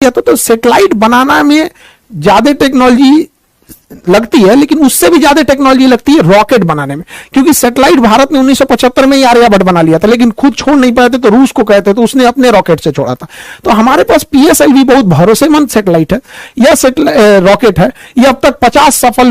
तो सैटेलाइट बनाना में ज्यादा टेक्नोलॉजी लगती है, लेकिन उससे भी ज्यादा टेक्नोलॉजी लगती है रॉकेट बनाने में, क्योंकि सैटेलाइट भारत ने 1975 में ही आर्यभट्ट बना लिया था, लेकिन खुद छोड़ नहीं पाए थे तो रूस को कहते, तो उसने अपने रॉकेट से छोड़ा था। तो हमारे पास PSLV बहुत भरोसेमंद सैटेलाइट है, यह रॉकेट है, यह अब तक 50 सफल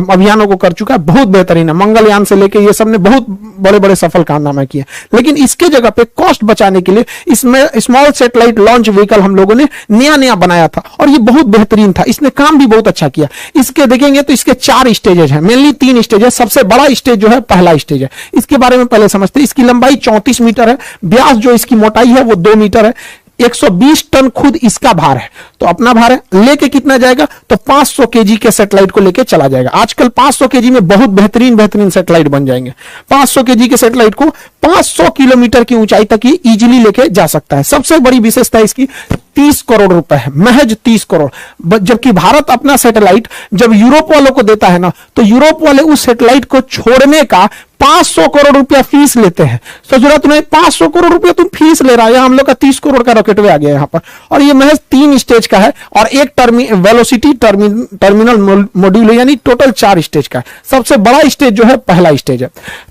अभियानों को कर चुका है, बहुत बेहतरीन है। मंगलयान से लेके ये सब ने बहुत बड़े बड़े सफल कारनामे किए, लेकिन इसके जगह पे कॉस्ट बचाने के लिए इसमें स्मॉल सैटेलाइट लॉन्च व्हीकल हम लोगों ने नया बनाया था, और ये बहुत बेहतरीन था, इसने काम भी बहुत अच्छा किया। इसके देखेंगे तो इसके 4 स्टेजेस हैं, मेनली 3 स्टेज है। सबसे बड़ा स्टेज जो है पहला स्टेज है, इसके बारे में पहले समझते हैं। इसकी लंबाई 34 मीटर है, व्यास जो इसकी मोटाई है वो 2 मीटर है, 120 टन खुद इसका भार है, तो अपना भार है। लेके कितना जाएगा, तो 500 केजी के सैटेलाइट को लेके चला जाएगा। आजकल 500 केजी में बहुत बेहतरीन सैटेलाइट बन जाएंगे। 500 केजी के सैटेलाइट को 500 किलोमीटर की ऊंचाई तक ही इजीली लेके जा सकता है। सबसे बड़ी विशेषता इसकी 30 करोड़ रुपए है, महज 30 करोड़। जबकि भारत अपना सैटेलाइट जब यूरोप वालों को देता है ना, तो यूरोप वाले उस सैटेलाइट को छोड़ने का 500 करोड़ रुपया फीस लेते हैं। सोच रहा तुम्हें 500 करोड़ रुपया तुम फीस ले रहा है, हम लोग का 30 करोड़ का रॉकेट वे आ गया यहाँ पर। और ये महज 3 स्टेज का है, और एक वेलोसिटी टर्मिनल मॉड्यूल है, यानी टोटल 4 स्टेज का है। सबसे बड़ा स्टेज जो है पहला स्टेज है,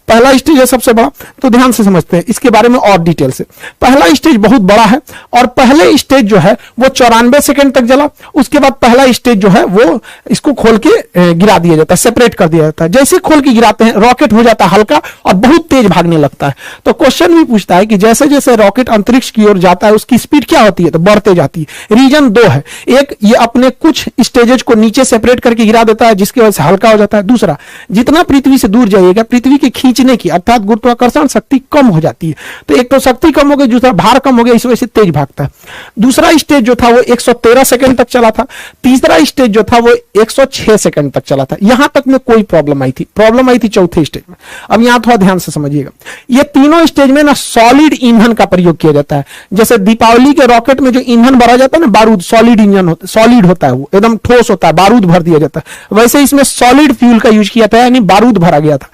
पहला स्टेज है सबसे बड़ा। तो ध्यान से समझते हैं इसके बारे में और डिटेल से। पहला स्टेज बहुत बड़ा है, और पहले स्टेज जो है वो 94 सेकंड तक जला। उसके बाद पहला स्टेज जो है वो इसको खोल के गिरा दिया जाता है, सेपरेट कर दिया जाता है। जैसे खोल के गिराते हैं रॉकेट हो जाता है हल्का और बहुत तेज भागने लगता है। तो क्वेश्चन भी पूछता है कि जैसे जैसे रॉकेट अंतरिक्ष की ओर जाता है उसकी स्पीड क्या होती है, तो बढ़ते जाती है। रीजन 2 है, एक ये अपने कुछ स्टेजेस को नीचे सेपरेट करके गिरा देता है जिसकी वजह से हल्का हो जाता है। दूसरा, जितना पृथ्वी से दूर जाइएगा पृथ्वी के खींचने की अर्थात गुरुत्वाकर्षण शक्ति कम हो जाती है। तो एक तो शक्ति कम हो गई, दूसरा भार कम हो गया, इस वजह से तेज भागता है। दूसरा स्टेज जो था वो 113 सेकंड तक चला था। तीसरा स्टेज जो था वो 106 सेकंड तक चला था। यहां तक में कोई प्रॉब्लम आई थी चौथे स्टेज में। अब यहां थोड़ा ध्यान से समझिएगा, ये तीनों स्टेज में ना सॉलिड ईंधन का प्रयोग किया जाता है। जैसे दीपावली के रॉकेट में जो ईंधन भरा जाता है ना, बारूद, सॉलिड इंजन होता, सॉलिड होता है, वो एकदम ठोस होता है, बारूद भर दिया जाता है। वैसे इसमें सॉलिड फ्यूल का यूज किया था, यानी बारूद भरा गया था।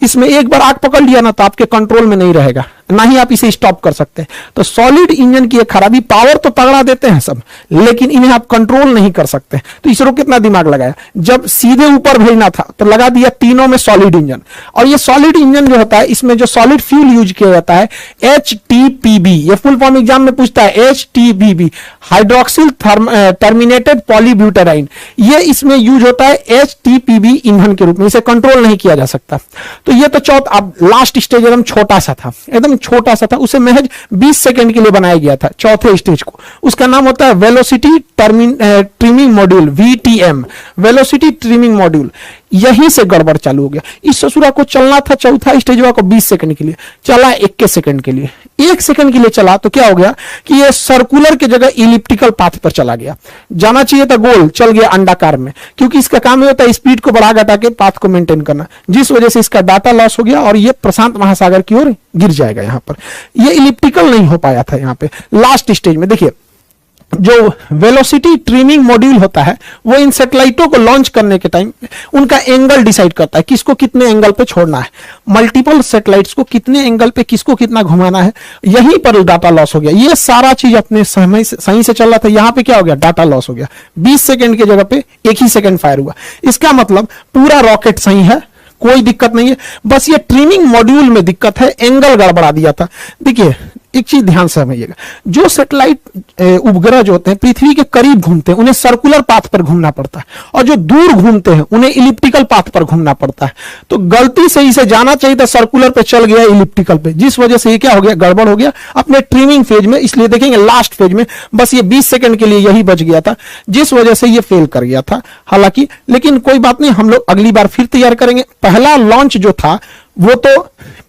इसमें एक बार आग पकड़ लिया ना तो आपके कंट्रोल में नहीं रहेगा, ना ही आप इसे स्टॉप कर सकते हैं। तो सॉलिड इंजन की एक खराबी, पावर तो तगड़ा देते हैं सब, लेकिन इन्हें आप कंट्रोल नहीं कर सकते। तो इसरो कितना दिमाग लगाया, जब सीधे ऊपर भेजना था तो लगा दिया तीनों में सॉलिड इंजन। और ये सॉलिड इंजन जो होता है इसमें जो सॉलिड फ्यूल यूज किया जाता है HTPB, ये फुल फॉर्म एग्जाम में पूछता है, HTPB हाइड्रोक्सिल टर्मिनेटेड पॉलीब्यूटेराइन। ये इसमें यूज होता है HTPB ईंधन के रूप में, इसे कंट्रोल नहीं किया जा सकता। तो ये तो चौथा, अब लास्ट स्टेज एकदम छोटा सा था, एकदम छोटा सा था, उसे महज 20 सेकंड के लिए बनाया गया था चौथे स्टेज को। उसका नाम होता है velocity trimming module, VTM, velocity trimming module. यहीं से गड़बड़ चालू हो गया। इस ससुरा को चलना था चौथा स्टेज को 20 सेकंड के लिए, चला 21 सेकंड के लिए। 1 सेकंड के लिए चला तो क्या हो गया कि ये सर्कुलर की जगह इलिप्टिकल पाथ पर चला गया। जाना चाहिए था गोल, चल गया अंडाकार में, क्योंकि इसका काम होता है स्पीड को बढ़ा घटा के पाथ को मेंटेन करना, जिस वजह से इसका डाटा लॉस हो गया और ये प्रशांत महासागर की ओर गिर जाएगा। यहां पर ये इलिप्टिकल नहीं हो पाया था। यहां पे लास्ट स्टेज में देखिए, जो वेलोसिटी ट्रिमिंग मॉड्यूल होता है वो इन सैटेलाइटों को लॉन्च करने के टाइम उनका एंगल डिसाइड करता है, किसको कितने एंगल पे छोड़ना है, मल्टीपल सैटेलाइट्स को कितने एंगल पे किसको कितना घुमाना है। यहीं पर डाटा लॉस हो गया। ये सारा चीज अपने समय सही से चल रहा था, यहां पे क्या हो गया, डाटा लॉस हो गया। 20 सेकंड की जगह पे 1 ही सेकंड फायर हुआ। इसका मतलब पूरा रॉकेट सही है, कोई दिक्कत नहीं है, बस ये ट्रिमिंग मॉड्यूल में दिक्कत है, एंगल गड़बड़ा दिया था। देखिए एक चीज ध्यान से समझिएगा, जो सैटेलाइट उपग्रह जो होते हैं पृथ्वी के करीब घूमते हैं उन्हें सर्कुलर पाथ पर घूमना पड़ता है, और जो दूर घूमते हैं उन्हें इलिप्टिकल पाथ पर घूमना पड़ता है। तो गलती से इसे जाना चाहिए था सर्कुलर पे, चल गया इलिप्टिकल पे, जिस वजह से ये क्या हो गया, गड़बड़ हो गया अपने ट्रिमिंग फेज में। इसलिए देखेंगे लास्ट फेज में बस ये 20 सेकंड के लिए यही बच गया था, जिस वजह से ये फेल कर गया था। हालांकि लेकिन कोई बात नहीं, हम लोग अगली बार फिर तैयार करेंगे। पहला लॉन्च जो था वो तो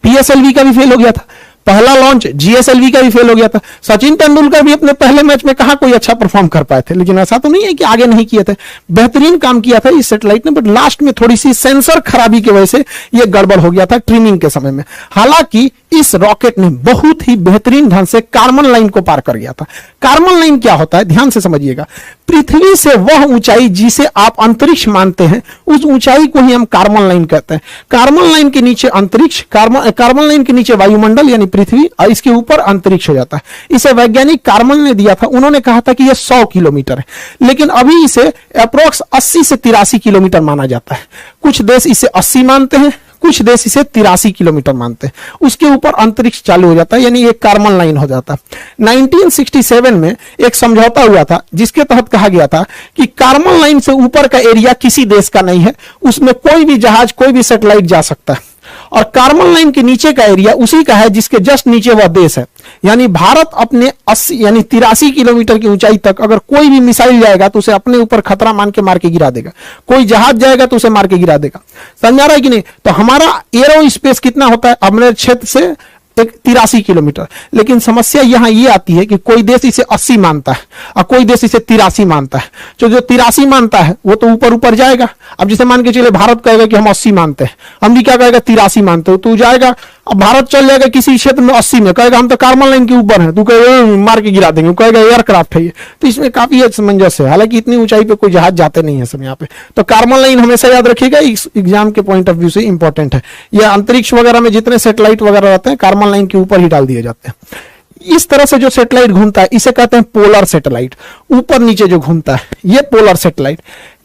PSLV का भी फेल हो गया था, पहला लॉन्च GSLV का भी फेल हो गया था। सचिन तेंदुलकर भी अपने पहले मैच में कहा कोई अच्छा परफॉर्म कर पाए थे, लेकिन ऐसा तो नहीं है कि आगे नहीं किए थे, बेहतरीन काम किया था इस सैटेलाइट ने, बट लास्ट में थोड़ी सी सेंसर खराबी की वजह से यह गड़बड़ हो गया था ट्रिमिंग के समय में। हालांकि इस रॉकेट ने बहुत ही बेहतरीन ढंग से कार्बन लाइन को पार कर गया था। कार्बन लाइन क्या होता है, ध्यान से समझिएगा। पृथ्वी से वह ऊंचाई जिसे आप अंतरिक्ष मानते हैं, उस ऊंचाई को ही हम कार्बन लाइन कहते हैं। कार्बन लाइन के नीचे अंतरिक्ष, कार्बन लाइन के नीचे वायुमंडल यानी पृथ्वी, और इसके ऊपर अंतरिक्ष हो जाता है। इसे वैज्ञानिक कार्बन ने दिया था, उन्होंने कहा था कि यह 100 किलोमीटर है, लेकिन अभी इसे अप्रोक्स 80 से 83 किलोमीटर माना जाता है। कुछ देश इसे 80 मानते हैं, कुछ देश इसे 83 किलोमीटर मानते हैं। उसके ऊपर अंतरिक्ष चालू हो जाता है, यानी एक कार्बन लाइन हो जाता है। 1967 में एक समझौता हुआ था जिसके तहत कहा गया था कि कार्बन लाइन से ऊपर का एरिया किसी देश का नहीं है, उसमें कोई भी जहाज, कोई भी सैटेलाइट जा सकता है। और कार्बन लाइन के नीचे का एरिया उसी का है जिसके जस्ट नीचे वह देश है। यानी भारत अपने 80 यानी 83 किलोमीटर की ऊंचाई तक अगर कोई भी मिसाइल जाएगा तो उसे अपने ऊपर खतरा मान के मार के गिरा देगा, कोई जहाज जाएगा तो उसे मार के गिरा देगा। समझ रहा है कि नहीं? तो हमारा एरो स्पेस कितना होता है अपने क्षेत्र से? 83 किलोमीटर। लेकिन समस्या यहां ये आती है कि कोई देश इसे 80 मानता है और कोई देश इसे 83 मानता है। जो 83 मानता है वो तो ऊपर ऊपर जाएगा। अब जैसे मान के चले भारत कहेगा कि हम 80 मानते हैं, अमेरिका कहेगा 83 मानते हो, तो जाएगा। अब भारत चल जाएगा किसी क्षेत्र में 80 में, कहेगा हम तो कार्बन लाइन के ऊपर है, तू कहेगा मार के गिरा देंगे, कहेगा एयरक्राफ्ट है ये। तो इसमें काफी असमंजस है। हालांकि इतनी ऊंचाई पे कोई जहाज जाते नहीं है सब यहाँ पे। तो कार्बन लाइन हमेशा याद रखिएगा, एग्जाम के पॉइंट ऑफ व्यू से इंपॉर्टेंट है। यह अंतरिक्ष वगैरह में जितने सैटेलाइट वगैरह रहते हैं कार्बन लाइन के ऊपर ही डाल दिए जाते हैं। इस तरह से जो सैटेलाइट घूमता है इसे कहते हैं पोलर सैटेलाइट। ऊपर नीचे जो घूमता है ये पोलर सैटेलाइट।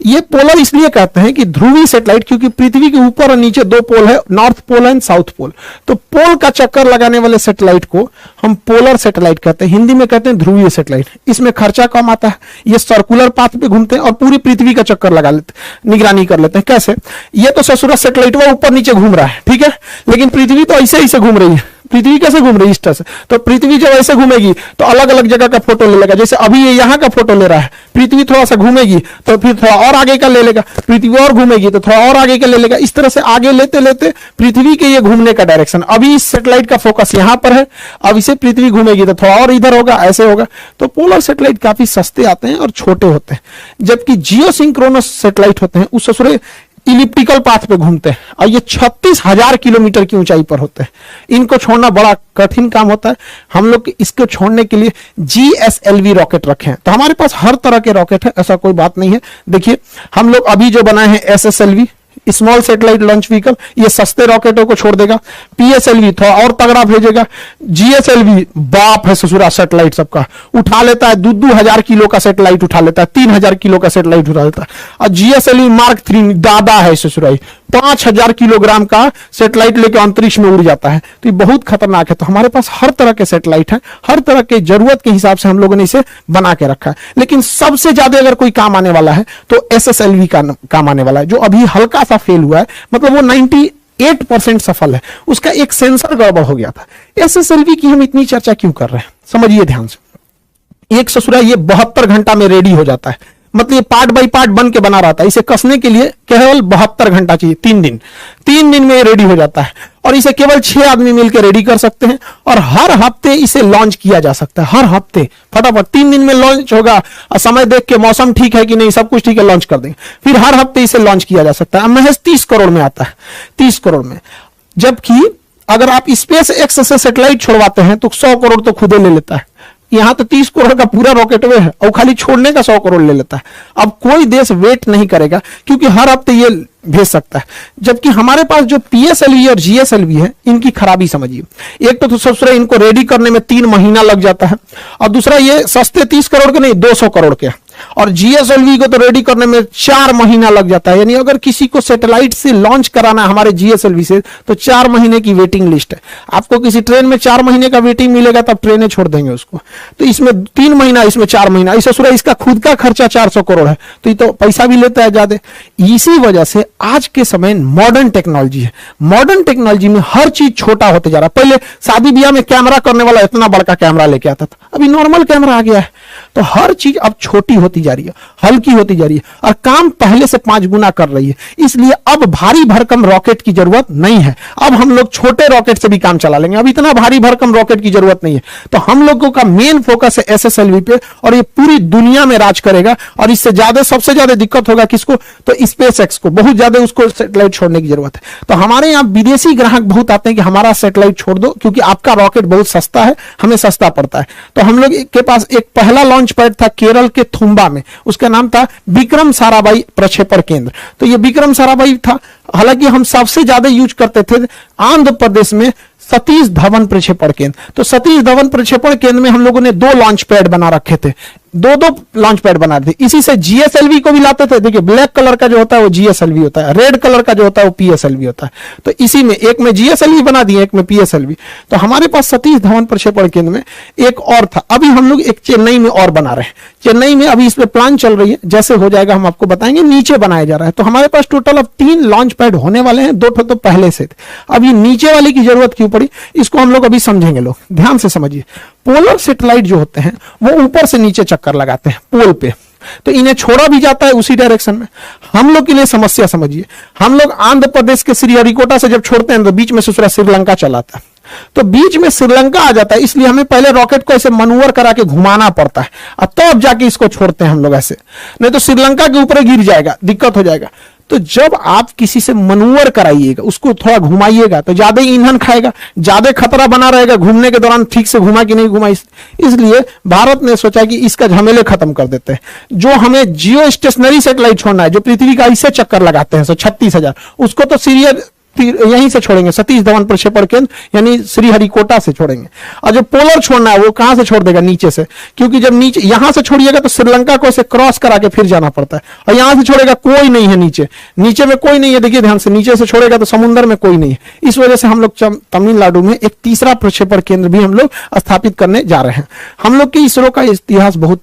ये पोलर इसलिए कहते हैं कि ध्रुवीय सैटेलाइट, क्योंकि पृथ्वी के ऊपर और नीचे दो पोल है, north pole and south pole. तो पोल का चक्कर लगाने वाले सैटेलाइट को हम पोलर सैटेलाइट कहते हैं। हिंदी में कहते हैं ध्रुवीय सैटेलाइट। इसमें खर्चा कम आता है, ये सर्कुलर पाथ पे घूमते हैं और पूरी पृथ्वी का चक्कर लगा लेते हैं, निगरानी कर लेते हैं। कैसे? ये तो ससुरा सैटेलाइट वो ऊपर नीचे घूम रहा है, ठीक है, लेकिन पृथ्वी तो ऐसे ही से घूम रही है। पृथ्वी कैसे घूम रही है? इस तरह से। तो पृथ्वी जब ऐसे घूमेगी तो अलग अलग जगह का फोटो ले लेगा। जैसे अभी ये यहाँ का फोटो ले रहा है, पृथ्वी थोड़ा सा घूमेगी तो फिर थोड़ा और आगे का ले लेगा, पृथ्वी और घूमेगी तो थोड़ा और आगे का ले लेगा। इस तरह से आगे लेते लेते पृथ्वी के ये घूमने का डायरेक्शन, अभी इस सैटेलाइट का फोकस यहाँ पर है, अब इसे पृथ्वी घूमेगी तो थोड़ा और इधर होगा, ऐसे होगा। तो पोलर सैटेलाइट काफी सस्ते आते हैं और छोटे होते हैं, जबकि जियोसिंक्रोनस सैटेलाइट होते हैं उस ससुरे इलिप्टिकल पाथ पे घूमते हैं और ये 36,000 किलोमीटर की ऊंचाई पर होते हैं। इनको छोड़ना बड़ा कठिन काम होता है। हम लोग इसको छोड़ने के लिए GSLV रॉकेट रखे हैं। तो हमारे पास हर तरह के रॉकेट है, ऐसा कोई बात नहीं है। देखिए हम लोग अभी जो बनाए हैं SSLV, small satellite launch vehicle, ये सस्ते रॉकेटों को छोड़ देगा। PSLV थोड़ा और तगड़ा भेजेगा। GSLV बाप है ससुरा सैटेलाइट सबका, उठा लेता है 2,000 किलो का सैटेलाइट उठा लेता है, 3,000 किलो का सैटेलाइट उठा लेता है। और GSLV Mark 3 दादा है ससुराई, 5,000 किलोग्राम का सैटेलाइट लेकर अंतरिक्ष में उड़ जाता है। तो ये बहुत खतरनाक है। तो हमारे पास हर तरह के सैटेलाइट है, हर तरह के जरूरत के हिसाब से हम लोगों ने इसे बना के रखा है। लेकिन सबसे ज्यादा अगर कोई काम आने वाला है तो SSLV का काम आने वाला है, जो अभी हल्का सा फेल हुआ है, मतलब वो 98% सफल है। उसका एक सेंसर गड़बड़ हो गया था। SSLV की हम इतनी चर्चा क्यों कर रहे हैं, समझिए ध्यान से। एक ससुरा ये 72 घंटा में रेडी हो जाता है, मतलब ये पार्ट बाय पार्ट बन के बना रहता है। इसे कसने के लिए केवल 72 घंटा चाहिए, 3 दिन में रेडी हो जाता है। और इसे केवल 6 आदमी मिलकर रेडी कर सकते हैं और हर हफ्ते इसे लॉन्च किया जा सकता है। हर हफ्ते फटाफट 3 दिन में लॉन्च होगा और समय देख के मौसम ठीक है कि नहीं, सब कुछ ठीक है, लॉन्च कर देंगे। फिर हर हफ्ते इसे लॉन्च किया जा सकता है। महज 30 करोड़ में आता है, 30 करोड़ में। जबकि अगर आप स्पेस एक्स से सैटेलाइट छोड़वाते हैं तो 100 करोड़ तो खुदे ले लेता है। यहां तो 30 करोड़ का पूरा रॉकेट वे है और खाली छोड़ने का 100 करोड़ ले लेता है। अब कोई देश वेट नहीं करेगा क्योंकि हर हफ्ते ये भेज सकता है। जबकि हमारे पास जो PSLV और GSLV है, इनकी खराबी समझिए। एक तो सबसे इनको रेडी करने में 3 महीना लग जाता है और दूसरा ये सस्ते 30 करोड़ के नहीं 200 करोड़ के, और GSLV को तो रेडी करने में 4 महीना लग जाता है। यानी अगर किसी को सैटेलाइट से लॉन्च कराना है हमारे GSLV से तो 4 महीने की वेटिंग लिस्ट है। आपको किसी ट्रेन में 4 महीने का वेटिंग मिलेगा तब ट्रेनें छोड़ देंगे उसको। तो इसमें 3 महीना, इसमें 4 महीना। इस ससुरा इसका खुद का खर्चा 400 करोड़ है, तो ये तो पैसा भी लेता है ज्यादा। इसी वजह से आज के समय मॉडर्न टेक्नोलॉजी है। मॉडर्न टेक्नोलॉजी में हर चीज छोटा होते जा रहा है। पहले शादी ब्याह में कैमरा करने वाला इतना बड़का कैमरा लेके आता था, अभी नॉर्मल कैमरा आ गया है। तो हर चीज अब छोटी होती जा रही है, हल्की होती जा रही है और काम पहले से 5 गुना कर रही है। इसलिए अब भारी भरकम रॉकेट की जरूरत नहीं है। अब हम लोग छोटे रॉकेट से भी काम चला लेंगे, अब इतना भारी भरकम रॉकेट की जरूरत नहीं है। तो हम लोगों का मेन फोकस है SSLV पे और ये पूरी दुनिया में राज करेगा। और इससे ज्यादा सबसे ज्यादा दिक्कत होगा किसको? तो SpaceX को, बहुत ज्यादा उसको सैटेलाइट छोड़ने की जरूरत है। तो हमारे यहाँ विदेशी ग्राहक बहुत आते हैं कि हमारा सैटेलाइट छोड़ दो क्योंकि आपका रॉकेट बहुत सस्ता है, हमें सस्ता पड़ता है। तो हम लोग के पास एक पहला लॉन्च पैड था केरल के थुम्बा में, उसका नाम था विक्रम साराभाई प्रक्षेपण केंद्र। तो ये विक्रम साराभाई था। हालांकि हम सबसे ज्यादा यूज करते थे आंध्र प्रदेश में सतीश धवन प्रक्षेपण केंद्र। तो सतीश धवन प्रक्षेपण केंद्र में हम लोगों ने 2 लॉन्च पैड बना रखे थे, 2 लॉन्च पैड बना थे। इसी से GSLV को भी लाते थे। देखिए ब्लैक कलर का जो होता है वो GSLV होता है, रेड कलर का जो होता है वो PSLV होता है। तो इसी में एक में GSLV बना दिए, एक में PSLV। तो हमारे पास सतीश धवन प्रक्षेपण केंद्र में एक और था। अभी हम लोग एक चेन्नई में और बना रहे हैं। चेन्नई में अभी इस पे प्लान चल रही है, जैसे हो जाएगा हम आपको बताएंगे। नीचे बनाया जा रहा है। तो हमारे पास टोटल अब 3 लॉन्च पैड होने वाले हैं, 2 तो पहले से थे। अब ये नीचे वाले की जरूरत क्यों पड़ी, इसको हम लोग अभी समझेंगे। लोग ध्यान से समझिए। पोलर सैटेलाइट जो होते हैं वो ऊपर से नीचे चक्कर लगाते हैं पोल पे, तो इन्हें छोड़ा भी जाता है उसी डायरेक्शन में। हम लोग के लिए समस्या समझिए, हम लोग आंध्र प्रदेश के श्रीहरिकोटा से जब छोड़ते हैं तो बीच में दूसरा श्रीलंका चलाता है, तो बीच में श्रीलंका आ जाता है। इसलिए हमें पहले रॉकेट को ऐसे मनूवर करा के घुमाना पड़ता है और तब जाके इसको छोड़ते हैं हम लोग ऐसे, नहीं तो श्रीलंका के ऊपर गिर जाएगा, दिक्कत हो जाएगा। तो जब आप किसी से मनूवर कराइएगा, उसको थोड़ा घुमाइएगा, तो ज्यादा ईंधन खाएगा, ज्यादा खतरा बना रहेगा घूमने के दौरान ठीक से घुमा कि नहीं घुमा। इसलिए भारत ने सोचा कि इसका झमेले खत्म कर देते हैं। जो हमें जियो स्टेशनरी सैटेलाइट छोड़ना है, जो पृथ्वी का इससे चक्कर लगाते हैं 36,000, उसको तो सीरियल यहीं से छोड़ेंगे, सतीश धवन प्रक्षेपण केंद्र यानी श्रीहरिकोटा से छोड़ेंगे। और जो पोलर छोड़ना है वो कहां से छोड़ देगा? नीचे से, क्योंकि जब नीचे यहां से छोड़िएगा तो श्रीलंका को ऐसे क्रॉस करा के फिर जाना पड़ता है। और यहां से छोड़ेगा कोई नहीं है नीचे, नीचे में कोई नहीं है। देखिए ध्यान से, नीचे से छोड़ेगा तो समुद्र में कोई नहीं है। इस वजह से हम लोग तमिलनाडु में एक तीसरा प्रक्षेपण केंद्र भी हम लोग स्थापित करने जा रहे हैं। हम लोग के इसरो का इतिहास बहुत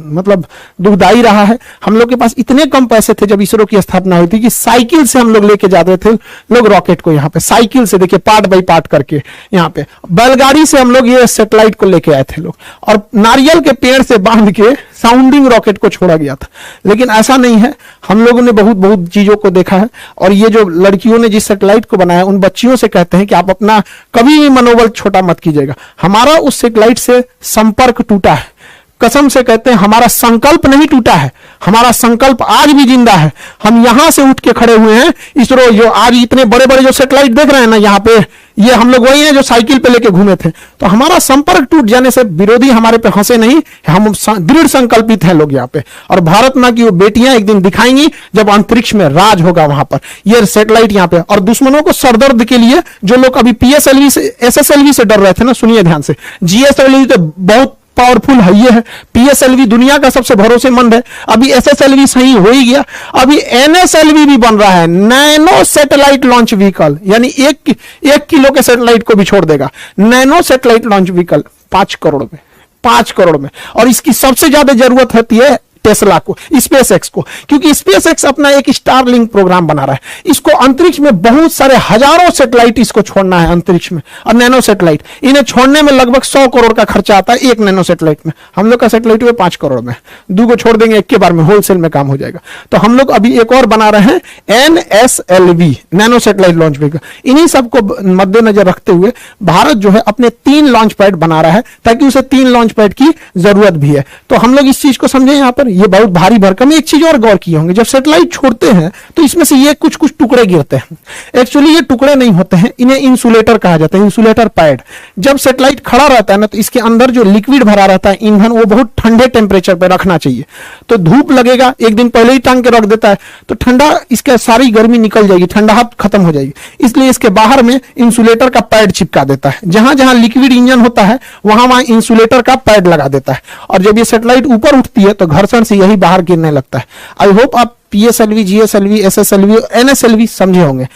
मतलब दुखदाई रहा है। हम लोग के पास इतने कम पैसे थे जब इसरो की स्थापना हुई थी कि साइकिल से हम लोग लेके जाते थे लोग रॉकेट को, यहाँ पे साइकिल से, देखिए पार्ट बाई पार्ट करके, यहाँ पे बैलगाड़ी से हम लोग ये सैटेलाइट को लेके आए थे लोग, और नारियल के पेड़ से बांध के साउंडिंग रॉकेट को छोड़ा गया था। लेकिन ऐसा नहीं है, हम लोगों ने बहुत बहुत चीजों को देखा है। और ये जो लड़कियों ने जिस सैटेलाइट को बनाया, उन बच्चियों से कहते हैं कि आप अपना कभी भी मनोबल छोटा मत कीजिएगा। हमारा उस सैटेलाइट से संपर्क टूटा है, कसम से कहते हैं, हमारा संकल्प नहीं टूटा है, हमारा संकल्प आज भी जिंदा है। हम यहां से उठ के खड़े हुए हैं। इसरो जो आज इतने बड़े बड़े जो सैटेलाइट देख रहे हैं ना यहाँ पे, ये हम लोग वही हैं जो साइकिल पे लेके घूमे थे। तो हमारा संपर्क टूट जाने से विरोधी हमारे पे हंसे नहीं, हम दृढ़ संकल्पित हैं लोग यहाँ पे। और भारत माँ की वो बेटियां एक दिन दिखाएंगी जब अंतरिक्ष में राज होगा वहां पर, ये सैटेलाइट यहाँ पे। और दुश्मनों को सरदर्द के लिए जो लोग अभी PSLV से SSLV से डर रहे थे ना, सुनिए ध्यान से, GSLV तो बहुत पावरफुल है, ये है PSLV दुनिया का सबसे भरोसेमंद है। अभी SSLV सही हो ही गया, अभी NSLV भी बन रहा है, नैनो सैटेलाइट लॉन्च व्हीकल, यानी 1 किलो के सैटेलाइट को भी छोड़ देगा। Nano satellite launch vehicle 5 crore में, 5 करोड़ में। और इसकी सबसे ज्यादा जरूरत होती है टेस्ला को, SpaceX को, क्योंकि SpaceX अपना एक स्टारलिंक प्रोग्राम बना रहा है। इसको अंतरिक्ष में बहुत सारे हजारों सैटेलाइट इसको छोड़ना है अंतरिक्ष में। और नैनो सैटेलाइट, इन्हें छोड़ने में लगभग 100 करोड़ का खर्चा आता है एक नैनो सैटेलाइट में। हम लोग का सैटेलाइट में 5 करोड़ में, 2 को छोड़ देंगे एक के बार में, होलसेल में काम हो जाएगा। तो हम लोग अभी एक और बना रहे हैं NSLV, nano satellite launch vehicle. इन्हीं सबको मद्देनजर रखते हुए भारत जो है अपने 3 लॉन्च पैड बना रहा है, ताकि उसे 3 लॉन्च पैड की जरूरत भी है। तो हम लोग इस चीज को समझे यहाँ पर, ये बहुत भारी भरकम। एक चीज और गौर किए होंगे, जब सैटेलाइट छोड़ते हैं तो इसमें से ये कुछ कुछ टुकड़े गिरते हैं। एक्चुअली ये टुकड़े नहीं होते हैं, इन्हें इंसुलेटर कहा जाता है, इंसुलेटर पैड। जब सैटेलाइट खड़ा रहता है ना, तो इसके अंदर जो लिक्विड भरा रहता है ईंधन, वो बहुत ठंडे टेम्परेचर पर रखना चाहिए। तो धूप लगेगा, एक दिन पहले ही टांग के रख देता है, तो ठंडा, इसका सारी गर्मी निकल जाएगी, ठंडाहट खत्म हो जाएगी। इसलिए इसके बाहर में इंसुलेटर का पैड चिपका देता है। जहां जहां लिक्विड इंजन होता है वहां वहां इंसुलेटर का पैड लगा देता है। और जब ये सैटेलाइट ऊपर उठती है तो घर्षण से यही बाहर गिरने लगता है। आई होप आप PSLV, GSLV, SSLV, NSLV समझे होंगे।